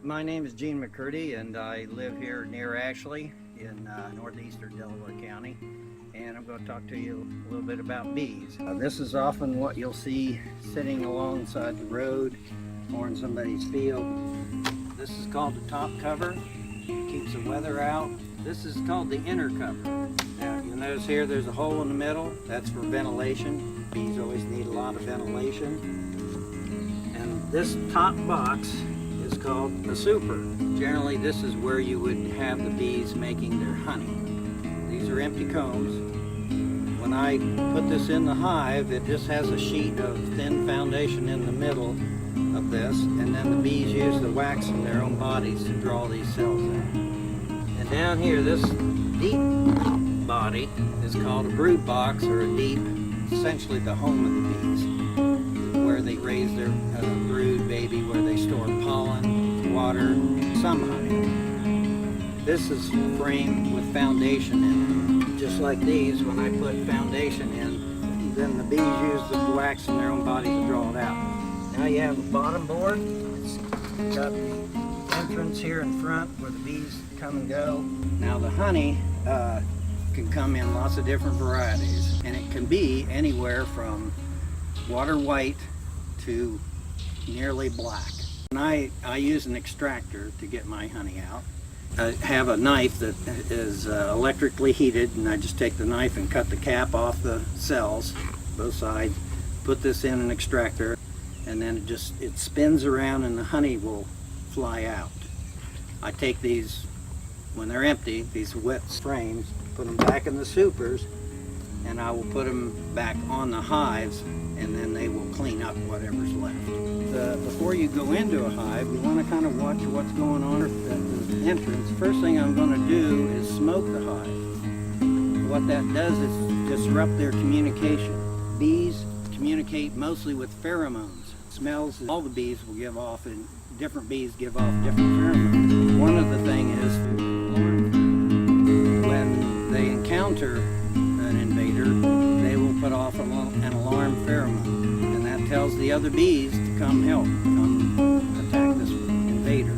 My name is Gene McCurdy, and I live here near Ashley in northeastern Delaware County. And I'm going to talk to you a little bit about bees. This is often what you'll see sitting alongside the road or in somebody's field. This is called the top cover. Keeps the weather out. This is called the inner cover. Now you'll notice here there's a hole in the middle. That's for ventilation. Bees always need a lot of ventilation. And this top box is called a super. Generally this is where you would have the bees making their honey. These are empty combs. When I put this in the hive, it just has a sheet of thin foundation in the middle of this, and then the bees use the wax in their own bodies to draw these cells in. And down here, this deep body is called a brood box, or a deep, essentially the home of the bees, where they raise their brood baby, where they store pollen, water, some honey. This is framed with foundation in it. Just like these, when I put foundation in, then the bees use the wax in their own body to draw it out. Now you have a bottom board. It's got the entrance here in front where the bees come and go. Now the honey can come in lots of different varieties, and it can be anywhere from water white to nearly black. And I use an extractor to get my honey out. I have a knife that is electrically heated, and I just take the knife and cut the cap off the cells, both sides, put this in an extractor, and then it spins around and the honey will fly out. I take these, when they're empty, these wet frames, put them back in the supers, and I will put them back on the hives, and then they will clean up whatever's left. Before you go into a hive, you want to kind of watch what's going on at the entrance. First thing I'm going to do is smoke the hive. What that does is disrupt their communication. Bees communicate mostly with pheromones. Smells all the bees will give off, and different bees give off different pheromones. One of the things is when they encounter an invader, they will put off an alarm pheromone, and that tells the other bees to come help, come attack this invader.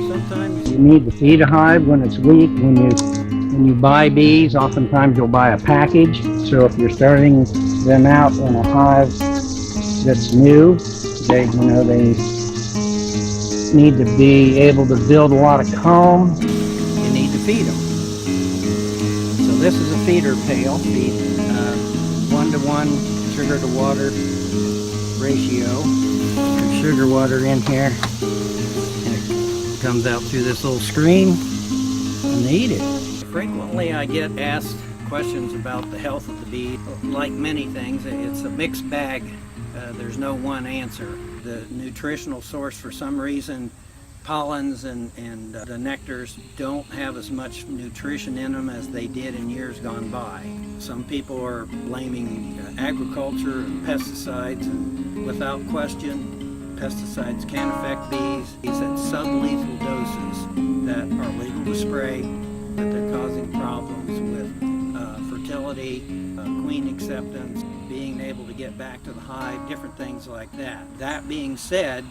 Sometimes you need to feed a hive when it's weak. When you buy bees, oftentimes you'll buy a package. So if you're starting them out in a hive that's new, they need to be able to build a lot of comb. You need to feed them. So this is a feeder pail. Feed 1-to-1 sugar to water ratio. There's sugar water in here, and it comes out through this little screen, and they eat it. Frequently I get asked questions about the health of the bee. Like many things, it's a mixed bag. There's no one answer. The nutritional source, for some reason, pollens and the nectars don't have as much nutrition in them as they did in years gone by. Some people are blaming agriculture and pesticides, and without question, pesticides can affect bees. These at sublethal doses that are legal to spray, but they're causing problems with fertility, queen acceptance, being able to get back to the hive, different things like that. That being said,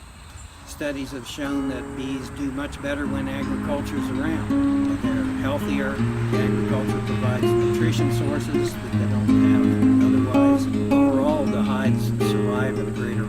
studies have shown that bees do much better when agriculture's around. They're healthier. Agriculture provides nutrition sources that they don't have otherwise. Overall, the hives survive at a greater